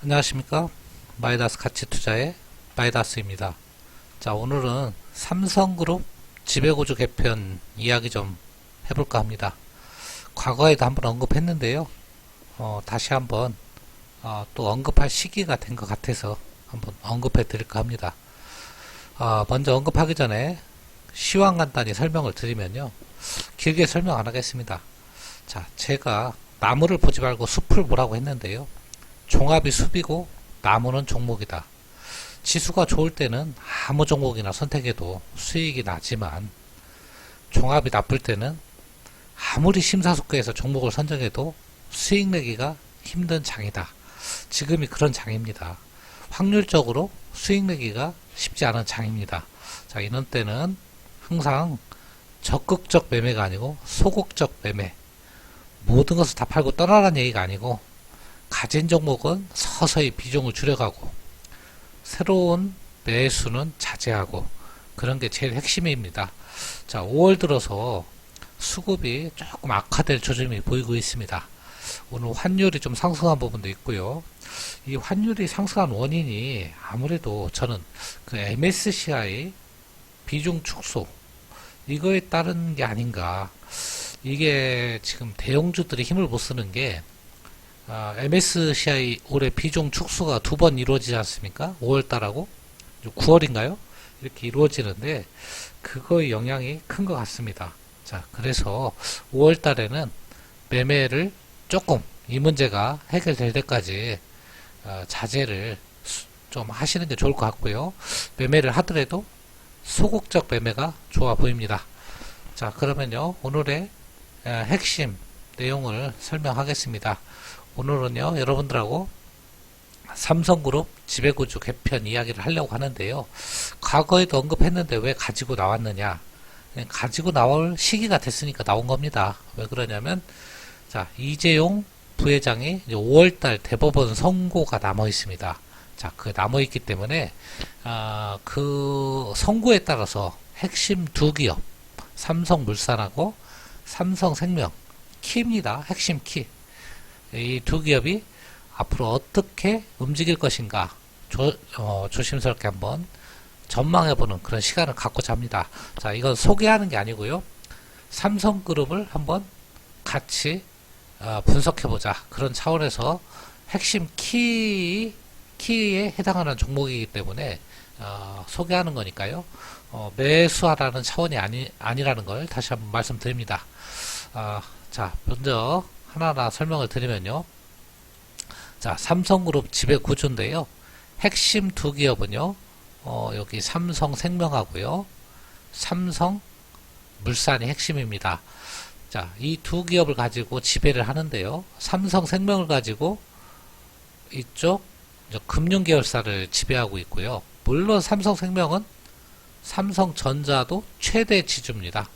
안녕하십니까. 마이다스 가치투자의 마이다스입니다. 자, 오늘은 삼성그룹 지배구조 개편 이야기 좀 해볼까 합니다. 과거에도 한번 언급했는데요. 다시 한번 또 언급할 시기가 된 것 같아서 한번 언급해 드릴까 합니다. 먼저 언급하기 전에 시황간단히 설명을 드리면요. 길게 설명 안 하겠습니다. 자, 제가 나무를 보지 말고 숲을 보라고 했는데요. 종합이 숲이고 나무는 종목이다. 지수가 좋을 때는 아무 종목이나 선택해도 수익이 나지만 종합이 나쁠 때는 아무리 심사숙고해서 종목을 선정해도 수익 내기가 힘든 장이다. 지금이 그런 장입니다. 확률적으로 수익 내기가 쉽지 않은 장입니다. 자, 이런 때는 항상 적극적 매매가 아니고 소극적 매매, 모든 것을 다 팔고 떠나라는 얘기가 아니고 가진 종목은 서서히 비중을 줄여가고 새로운 매수는 자제하고 그런 게 제일 핵심입니다. 자, 5월 들어서 수급이 조금 악화될 조짐이 보이고 있습니다. 오늘 환율이 좀 상승한 부분도 있고요. 이 환율이 상승한 원인이 아무래도 저는 그 MSCI 비중 축소 이거에 따른 게 아닌가. 이게 지금 대형주들이 힘을 못 쓰는 게 MSCI 올해 비중 축소가 두 번 이루어지지 않습니까? 5월달하고 9월인가요? 이렇게 이루어지는데 그거의 영향이 큰 것 같습니다. 자, 그래서 5월달에는 매매를 조금 이 문제가 해결될 때까지 자제를 좀 하시는 게 좋을 것 같고요. 매매를 하더라도 소극적 매매가 좋아 보입니다. 자, 그러면요 오늘의 핵심 내용을 설명하겠습니다. 오늘은요 여러분들하고 삼성그룹 지배구조 개편 이야기를 하려고 하는데요. 과거에도 언급했는데 왜 가지고 나왔느냐. 가지고 나올 시기가 됐으니까 나온 겁니다. 왜 그러냐면 자, 이재용 부회장이 이제 5월달 대법원 선고가 남아 있습니다. 자, 그 남아 있기 때문에 그 선고에 따라서 핵심 두 기업 삼성물산하고 삼성생명 키입니다. 핵심 키. 이 두 기업이 앞으로 어떻게 움직일 것인가 조심스럽게 한번 전망해보는 그런 시간을 갖고자 합니다. 자, 이건 소개하는 게 아니고요. 삼성그룹을 한번 같이 분석해보자. 그런 차원에서 핵심 키에 해당하는 종목이기 때문에 소개하는 거니까요. 매수하라는 차원이 아니라는 걸 다시 한번 말씀드립니다. 자, 먼저 하나하나 설명을 드리면요. 자, 삼성그룹 지배 구조인데요. 핵심 두 기업은요. 여기 삼성생명하고요. 삼성물산이 핵심입니다. 자, 이 두 기업을 가지고 지배를 하는데요. 삼성생명을 가지고 이쪽 금융계열사를 지배하고 있고요. 물론 삼성생명은 삼성전자도 최대 지주입니다.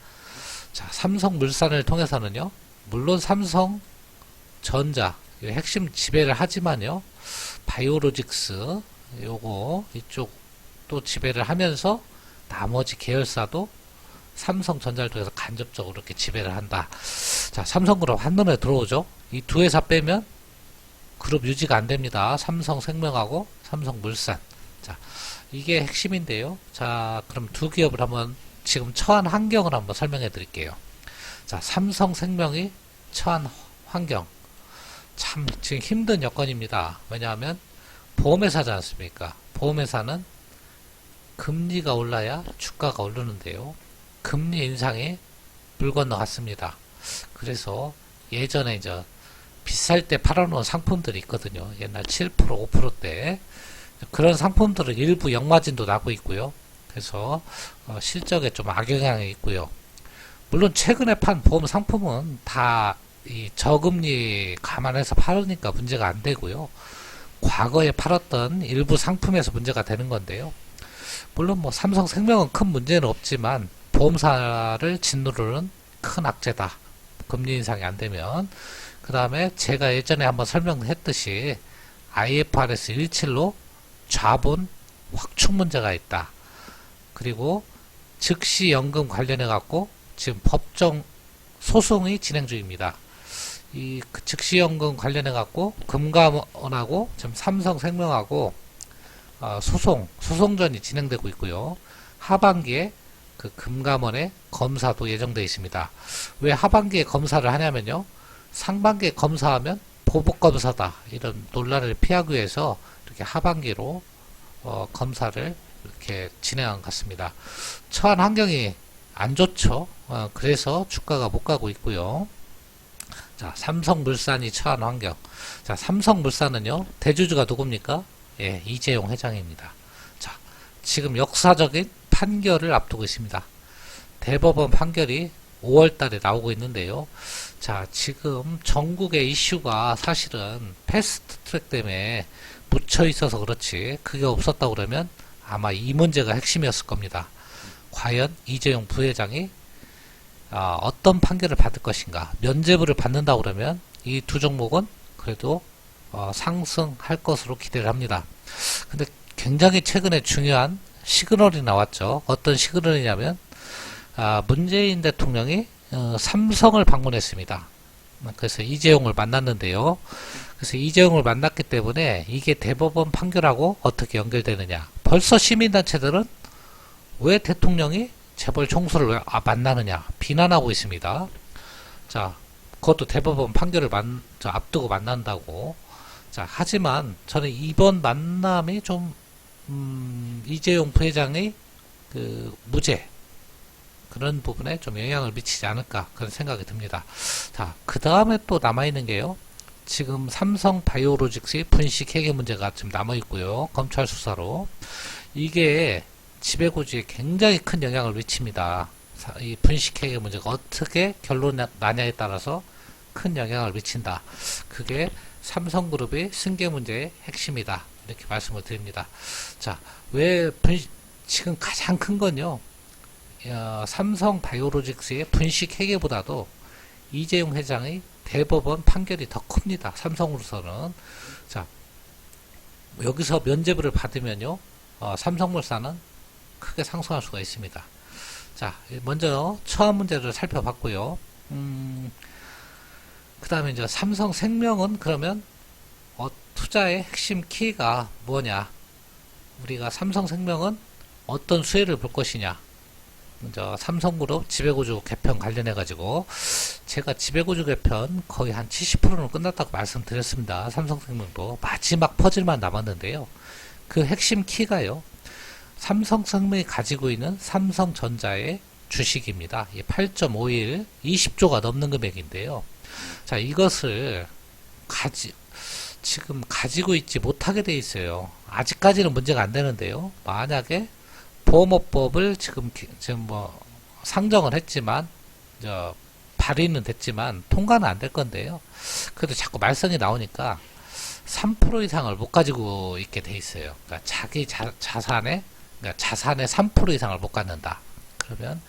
자, 삼성물산을 통해서는요. 물론 삼성전자 핵심 지배를 하지만요. 바이오로직스 요거 이쪽도 지배를 하면서 나머지 계열사도 삼성전자를 통해서 간접적으로 이렇게 지배를 한다. 자, 삼성그룹 한눈에 들어오죠. 이 두 회사 빼면 그룹 유지가 안 됩니다. 삼성생명하고 삼성물산. 자, 이게 핵심인데요. 자, 그럼 두 기업을 한번 지금 처한 환경을 한번 설명해 드릴게요. 자, 삼성생명이 처한 환경. 참 지금 힘든 여건입니다. 왜냐하면 보험회사지 않습니까? 보험회사는 금리가 올라야 주가가 오르는데요. 금리 인상이 물 건너갔습니다. 그래서 예전에 이제 비쌀 때 팔아놓은 상품들이 있거든요. 옛날 7%, 5%대 그런 상품들은 일부 역마진도 나고 있고요. 그래서 실적에 좀 악영향이 있고요. 물론 최근에 판 보험 상품은 다 이 저금리 감안해서 팔으니까 문제가 안 되고요. 과거에 팔았던 일부 상품에서 문제가 되는 건데요. 물론 뭐 삼성생명은 큰 문제는 없지만 보험사를 짓누르는 큰 악재다. 금리 인상이 안 되면. 그 다음에 제가 예전에 한번 설명했듯이 IFRS 17로 자본 확충 문제가 있다. 그리고 즉시 연금 관련해 갖고 지금 법정 소송이 진행 중입니다. 그 즉시연금 관련해 갖고 금감원하고 지금 삼성생명하고 소송전이 진행되고 있고요. 하반기에 그 금감원의 검사도 예정되어 있습니다. 왜 하반기에 검사를 하냐면요. 상반기에 검사하면 보복검사다 이런 논란을 피하기 위해서 이렇게 하반기로 검사를 이렇게 진행한 것 같습니다. 처한 환경이 안 좋죠. 그래서 주가가 못 가고 있고요. 자, 삼성물산이 처한 환경. 자, 삼성물산은요, 대주주가 누굽니까? 예, 이재용 회장입니다. 자, 지금 역사적인 판결을 앞두고 있습니다. 대법원 판결이 5월 달에 나오고 있는데요. 자, 지금 전국의 이슈가 사실은 패스트 트랙 때문에 묻혀 있어서 그렇지, 그게 없었다고 그러면 아마 이 문제가 핵심이었을 겁니다. 과연 이재용 부회장이 어떤 판결을 받을 것인가. 면죄부를 받는다고 그러면 이 두 종목은 그래도 상승할 것으로 기대를 합니다. 근데 굉장히 최근에 중요한 시그널이 나왔죠. 어떤 시그널이냐면 문재인 대통령이 삼성을 방문했습니다. 그래서 이재용을 만났는데요. 그래서 이재용을 만났기 때문에 이게 대법원 판결하고 어떻게 연결되느냐. 벌써 시민단체들은 왜 대통령이 재벌 총수를 왜 만나느냐 비난하고 있습니다. 자, 그것도 대법원 판결을 앞두고 만난다고. 자, 하지만 저는 이번 만남이 좀 이재용 부회장의 그 무죄 그런 부분에 좀 영향을 미치지 않을까 그런 생각이 듭니다. 자, 그 다음에 또 남아있는 게요. 지금 삼성 바이오로직스의 분식 회계 문제가 지금 남아있고요. 검찰 수사로. 이게 지배구조에 굉장히 큰 영향을 미칩니다. 이 분식 회계 문제가 어떻게 결론이 나냐에 따라서 큰 영향을 미친다. 그게 삼성그룹의 승계 문제의 핵심이다. 이렇게 말씀을 드립니다. 자, 지금 가장 큰 건요. 삼성 바이오로직스의 분식 회계보다도 이재용 회장의 대법원 판결이 더 큽니다. 삼성으로서는. 자, 여기서 면죄부를 받으면요. 삼성물산은 크게 상승할 수가 있습니다. 자, 먼저 처한 문제를 살펴봤고요. 그 다음에 이제 삼성생명은 그러면 투자의 핵심 키가 뭐냐? 우리가 삼성생명은 어떤 수혜를 볼 것이냐? 먼저 삼성그룹 지배구조 개편 관련해 가지고 제가 지배구조 개편 거의 한 70%는 끝났다고 말씀드렸습니다. 삼성생명도 마지막 퍼즐만 남았는데요. 그 핵심 키가요. 삼성생명이 가지고 있는 삼성전자의 주식입니다. 8.51 20조가 넘는 금액인데요. 자, 이것을 지금 가지고 있지 못하게 돼 있어요. 아직까지는 문제가 안 되는데요. 만약에 보험업법을 지금 뭐 상정을 했지만 발의는 됐지만 통과는 안 될 건데요. 그래도 자꾸 말썽이 나오니까 3% 이상을 못 가지고 있게 돼 있어요. 그러니까 자기 자산의 3% 이상을 못 갖는다. 그러면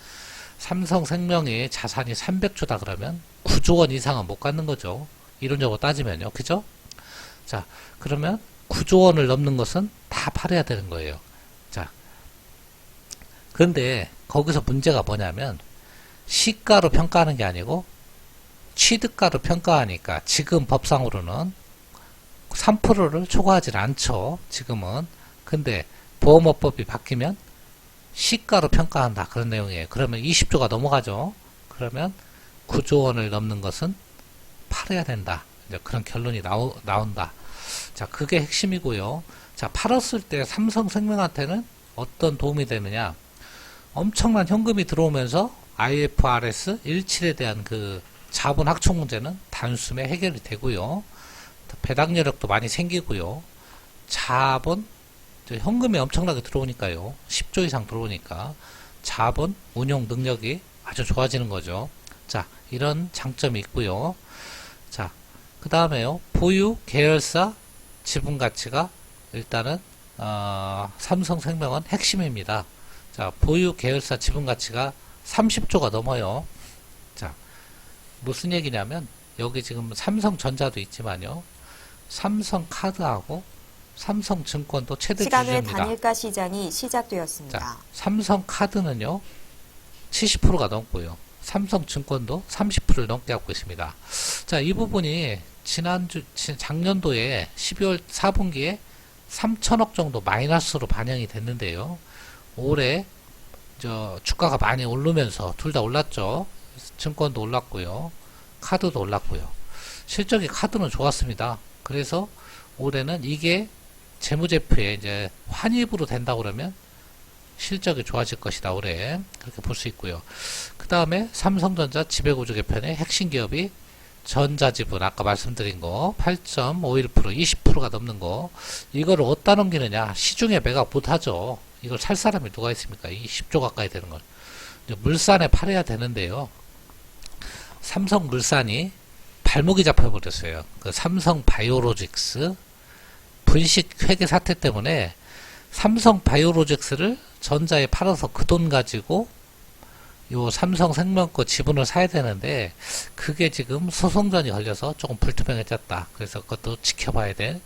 삼성생명의 자산이 300조다 그러면 9조 원 이상은 못 갖는 거죠. 이론적으로 따지면요. 그죠? 자, 그러면 9조 원을 넘는 것은 다 팔아야 되는 거예요. 자, 근데 거기서 문제가 뭐냐면 시가로 평가하는 게 아니고 취득가로 평가하니까 지금 법상으로는 3%를 초과하지 않죠. 지금은. 근데 보험업법이 바뀌면 시가로 평가한다. 그런 내용이에요. 그러면 20조가 넘어가죠. 그러면 9조 원을 넘는 것은 팔아야 된다. 이제 그런 결론이 나온다. 자, 그게 핵심이고요. 자, 팔았을 때 삼성생명한테는 어떤 도움이 되느냐. 엄청난 현금이 들어오면서 IFRS 17에 대한 그 자본 확충 문제는 단숨에 해결이 되고요. 배당 여력도 많이 생기고요. 자본, 현금이 엄청나게 들어오니까요. 10조 이상 들어오니까 자본 운용 능력이 아주 좋아지는 거죠. 자, 이런 장점이 있고요. 자, 그 다음에요. 보유 계열사 지분 가치가 일단은 삼성생명은 핵심입니다. 자, 보유 계열사 지분 가치가 30조가 넘어요. 자, 무슨 얘기냐면 여기 지금 삼성전자도 있지만요. 삼성카드하고 삼성증권도 최대 시간 외 주주입니다. 단일가 시장이 시작되었습니다. 자, 삼성카드는요. 70%가 넘고요. 삼성증권도 30%를 넘게 갖고 있습니다. 자, 이 부분이 작년도에 12월 4분기에 3천억 정도 마이너스로 반영이 됐는데요. 올해 주가가 많이 오르면서 둘 다 올랐죠. 증권도 올랐고요. 카드도 올랐고요. 실적이 카드는 좋았습니다. 그래서 올해는 이게 재무제표에 이제 환입으로 된다 그러면 실적이 좋아질 것이다. 올해 그렇게 볼 수 있고요. 그 다음에 삼성전자 지배구조 개편의 핵심 기업이 전자지분 아까 말씀드린 거 8.51% 20%가 넘는 거 이거를 어디다 넘기느냐. 시중에 매각 못하죠. 이걸 살 사람이 누가 있습니까? 이 10조 가까이 되는 걸 물산에 팔아야 되는데요. 삼성물산이 발목이 잡혀버렸어요. 그 삼성바이오로직스 분식 회계 사태 때문에 삼성바이오로직스를 전자에 팔아서 그 돈 가지고 요 삼성생명 거 지분을 사야 되는데 그게 지금 소송전이 걸려서 조금 불투명해졌다. 그래서 그것도 지켜봐야 될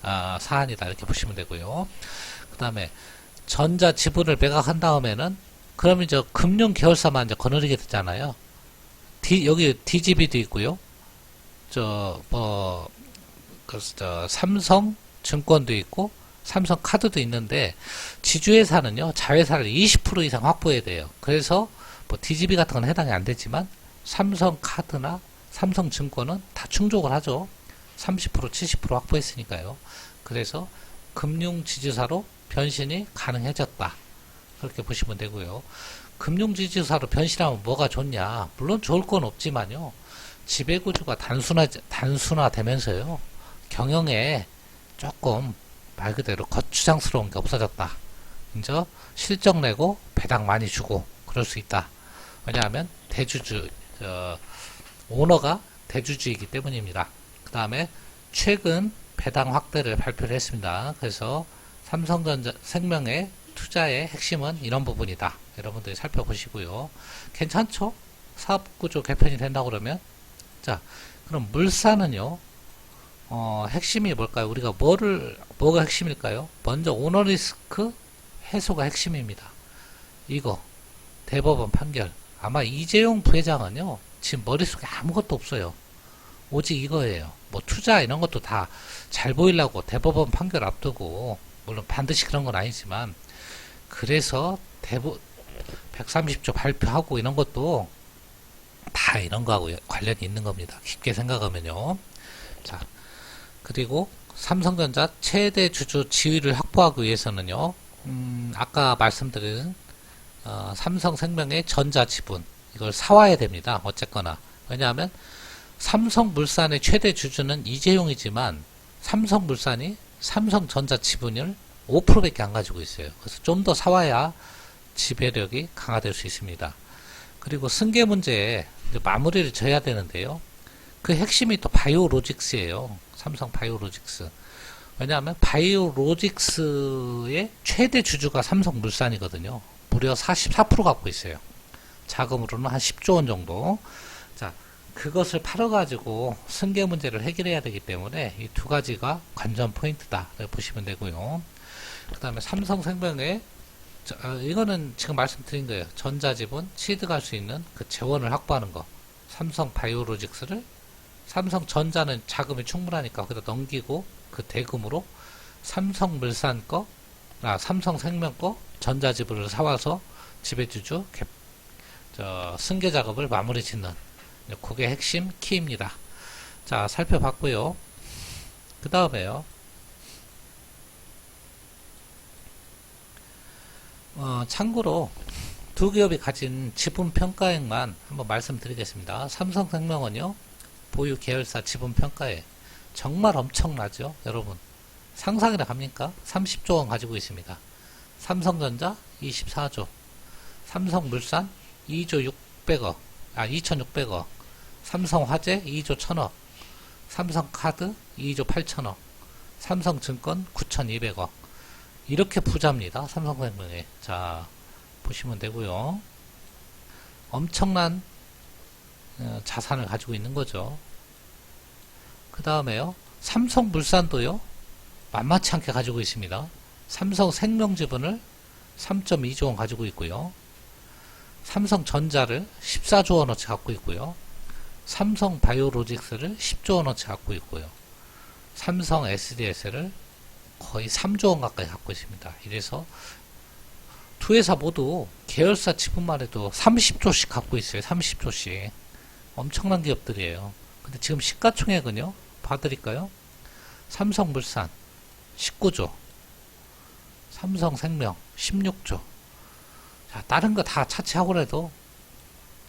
사안이다. 이렇게 보시면 되고요. 그 다음에 전자 지분을 매각한 다음에는 그러면 이제 금융 계열사만 이제 거느리게 되잖아요. 여기 DGB도 있고요. 삼성 증권도 있고 삼성 카드도 있는데 지주회사는요 자회사를 20% 이상 확보해야 돼요. 그래서 뭐 DGB 같은 건 해당이 안 되지만 삼성 카드나 삼성 증권은 다 충족을 하죠. 30% 70% 확보했으니까요. 그래서 금융 지주사로 변신이 가능해졌다. 그렇게 보시면 되고요. 금융 지주사로 변신하면 뭐가 좋냐? 물론 좋을 건 없지만요. 지배구조가 단순화되면서요. 경영에 조금 말 그대로 거추장스러운 게 없어졌다. 이제 실적 내고 배당 많이 주고 그럴 수 있다. 왜냐하면 오너가 대주주이기 때문입니다. 그 다음에 최근 배당 확대를 발표를 했습니다. 그래서 삼성전자생명의 투자의 핵심은 이런 부분이다. 여러분들이 살펴보시고요. 괜찮죠? 사업구조 개편이 된다고 그러면 자, 그럼 물산은요. 핵심이 뭘까요? 우리가 뭐가 핵심일까요? 먼저 오너리스크 해소가 핵심입니다. 이거 대법원 판결. 아마 이재용 부회장은요. 지금 머릿속에 아무것도 없어요. 오직 이거예요. 뭐 투자 이런 것도 다 잘 보이려고 대법원 판결 앞두고 물론 반드시 그런 건 아니지만 그래서 130조 발표하고 이런 것도 다 이런 거하고 관련이 있는 겁니다. 깊게 생각하면요. 자, 그리고 삼성전자 최대 주주 지위를 확보하기 위해서는요. 아까 말씀드린 삼성생명의 전자지분 이걸 사와야 됩니다. 어쨌거나 왜냐하면 삼성물산의 최대 주주는 이재용이지만 삼성물산이 삼성전자 지분을 5%밖에 안 가지고 있어요. 그래서 좀 더 사와야 지배력이 강화될 수 있습니다. 그리고 승계 문제에 마무리를 져야 되는데요. 그 핵심이 또 바이오로직스예요. 삼성 바이오로직스. 왜냐하면 바이오로직스의 최대 주주가 삼성물산이거든요. 무려 44% 갖고 있어요. 자금으로는 한 10조 원 정도. 자, 그것을 팔아가지고 승계 문제를 해결해야 되기 때문에 이 두 가지가 관전 포인트다. 보시면 되고요. 그 다음에 삼성생명의 이거는 지금 말씀드린 거예요. 전자지분 취득할 수 있는 그 재원을 확보하는 거. 삼성 바이오로직스를 삼성전자는 자금이 충분하니까 거기다 넘기고 그 대금으로 삼성물산 거, 삼성생명 거 전자지분을 사와서 지배주주 승계 작업을 마무리 짓는 그게 핵심 키입니다. 자, 살펴봤고요. 그 다음에요. 참고로 두 기업이 가진 지분 평가액만 한번 말씀드리겠습니다. 삼성생명은요. 보유 계열사 지분 평가액 정말 엄청나죠. 여러분 상상이나 갑니까? 30조 원 가지고 있습니다. 삼성전자 24조, 삼성물산 2조 600억, 2600억, 삼성화재 2조 1000억, 삼성카드 2조 8천억, 삼성증권 9200억. 이렇게 부자입니다. 삼성생명에. 자, 보시면 되고요. 엄청난 자산을 가지고 있는 거죠. 그 다음에요. 삼성물산도요. 만만치 않게 가지고 있습니다. 삼성생명 지분을 3.2조 원 가지고 있고요. 삼성전자를 14조 원어치 갖고 있고요. 삼성바이오로직스를 10조 원어치 갖고 있고요. 삼성 SDS를 거의 3조 원 가까이 갖고 있습니다. 이래서 두 회사 모두 계열사 지분만 해도 30조씩 갖고 있어요. 30조씩. 엄청난 기업들이에요. 근데 지금 시가총액은요, 봐드릴까요? 삼성물산 19조, 삼성생명 16조. 자, 다른 거 다 차치하고라도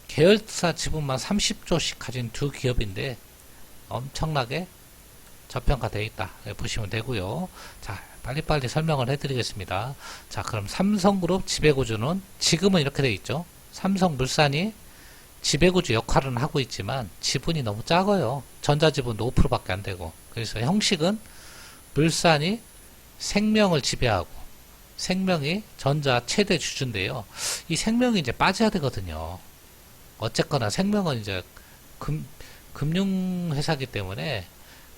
계열사 지분만 30조씩 가진 두 기업인데 엄청나게 저평가되어 있다. 보시면 되고요. 자, 빨리빨리 설명을 해드리겠습니다. 자, 그럼 삼성그룹 지배구조는 지금은 이렇게 되어 있죠. 삼성물산이 지배구조 역할은 하고 있지만 지분이 너무 작아요. 전자지분도 5%밖에 안 되고. 그래서 형식은 물산이 생명을 지배하고 생명이 전자 최대 주주인데요. 이 생명이 이제 빠져야 되거든요. 어쨌거나 생명은 이제 금융회사이기 때문에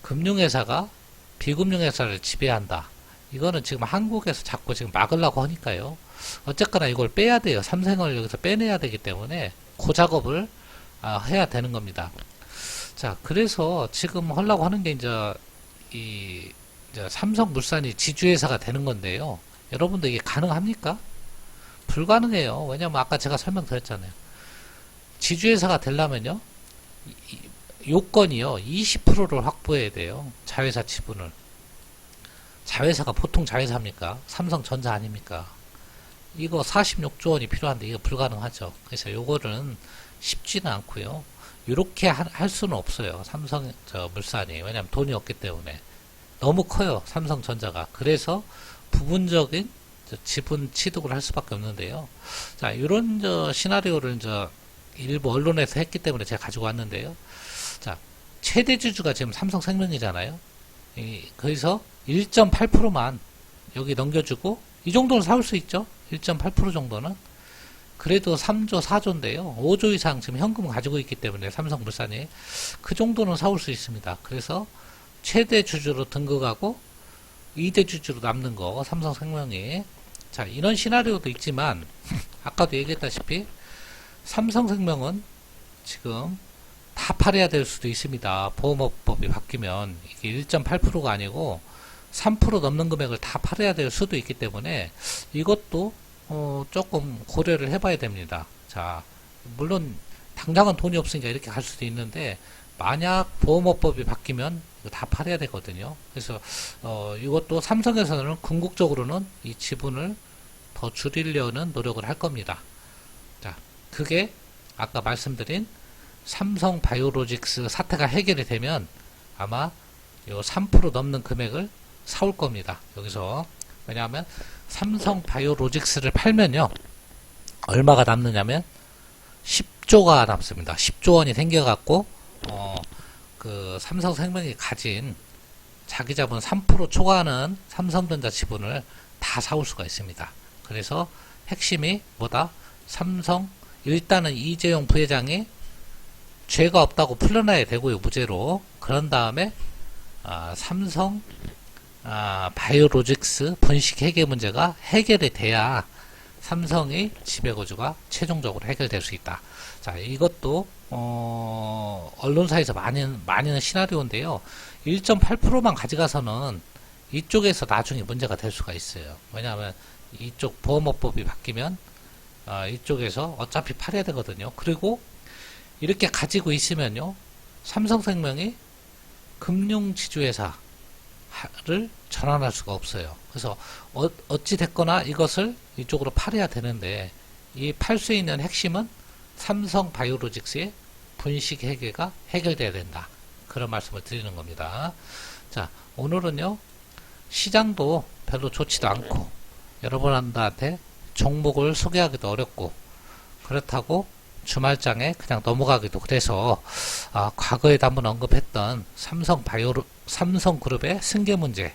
금융회사가 비금융회사를 지배한다. 이거는 지금 한국에서 자꾸 지금 막으려고 하니까요. 어쨌거나 이걸 빼야 돼요. 삼성을 여기서 빼내야 되기 때문에 그 작업을 해야 되는 겁니다. 자, 그래서 지금 하려고 하는 게 이제 삼성물산이 지주회사가 되는 건데요. 여러분들 이게 가능합니까? 불가능해요. 왜냐면 아까 제가 설명드렸잖아요. 지주회사가 되려면요, 요건이요, 20%를 확보해야 돼요. 자회사 지분을. 자회사가 보통 자회사입니까? 삼성전자 아닙니까? 이거 46조 원이 필요한데 이거 불가능하죠. 그래서 요거는 쉽지는 않고요. 이렇게 할 수는 없어요. 물산이. 왜냐면 돈이 없기 때문에. 너무 커요. 삼성전자가. 그래서 부분적인 지분 취득을 할 수밖에 없는데요. 자, 이런 시나리오를 일부 언론에서 했기 때문에 제가 가지고 왔는데요. 자, 최대 주주가 지금 삼성생명이잖아요. 거기서 1.8%만 여기 넘겨주고 이 정도는 사올 수 있죠. 1.8% 정도는. 그래도 3조, 4조인데요. 5조 이상 지금 현금 가지고 있기 때문에 삼성물산이 그 정도는 사올 수 있습니다. 그래서 최대 주주로 등극하고 2대 주주로 남는 거 삼성생명이. 자, 이런 시나리오도 있지만 아까도 얘기했다시피 삼성생명은 지금 다 팔아야 될 수도 있습니다. 보험업법이 바뀌면 이게 1.8%가 아니고 3% 넘는 금액을 다 팔아야 될 수도 있기 때문에 이것도 조금 고려를 해봐야 됩니다. 자, 물론 당장은 돈이 없으니까 이렇게 갈 수도 있는데 만약 보험업법이 바뀌면 이거 다 팔아야 되거든요. 그래서 이것도 삼성에서는 궁극적으로는 이 지분을 더 줄이려는 노력을 할 겁니다. 자, 그게 아까 말씀드린 삼성바이오로직스 사태가 해결이 되면 아마 요 3% 넘는 금액을 사올 겁니다. 여기서. 왜냐하면 삼성바이오로직스를 팔면요, 얼마가 남느냐면 10조가 남습니다. 10조 원이 생겨갖고 그 삼성생명이 가진 자기 자본 3% 초과하는 삼성전자 지분을 다 사올 수가 있습니다. 그래서 핵심이 뭐다? 일단은 이재용 부회장이 죄가 없다고 풀려나야 되고요, 무죄로. 그런 다음에 삼성 바이오로직스 분식 해계 문제가 해결이 돼야 삼성의 지배구조가 최종적으로 해결될 수 있다. 자, 이것도 언론사에서 많은 시나리오인데요. 1.8%만 가져가서는 이쪽에서 나중에 문제가 될 수가 있어요. 왜냐하면 이쪽 보험업법이 바뀌면 이쪽에서 어차피 팔아야 되거든요. 그리고 이렇게 가지고 있으면요, 삼성생명이 금융지주회사를 전환할 수가 없어요. 그래서 어찌 됐거나 이것을 이쪽으로 팔아야 되는데 이 팔 수 있는 핵심은 삼성바이오로직스의 분식 해계가 해결돼야 된다. 그런 말씀을 드리는 겁니다. 자, 오늘은요, 시장도 별로 좋지도 않고 여러분한테 종목을 소개하기도 어렵고 그렇다고 주말장에 그냥 넘어가기도 그래서 과거에도 한번 언급했던 삼성그룹의 승계 문제,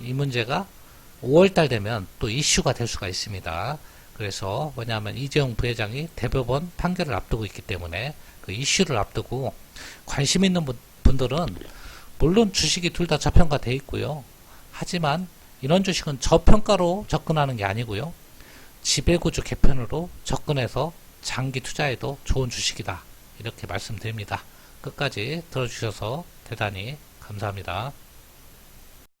이 문제가 5월달 되면 또 이슈가 될 수가 있습니다. 그래서 뭐냐면 이재용 부회장이 대법원 판결을 앞두고 있기 때문에 그 이슈를 앞두고 관심 있는 분들은 물론 주식이 둘 다 저평가되어 있고요. 하지만 이런 주식은 저평가로 접근하는 게 아니고요. 지배구조 개편으로 접근해서 장기 투자에도 좋은 주식이다. 이렇게 말씀드립니다. 끝까지 들어주셔서 대단히 감사합니다.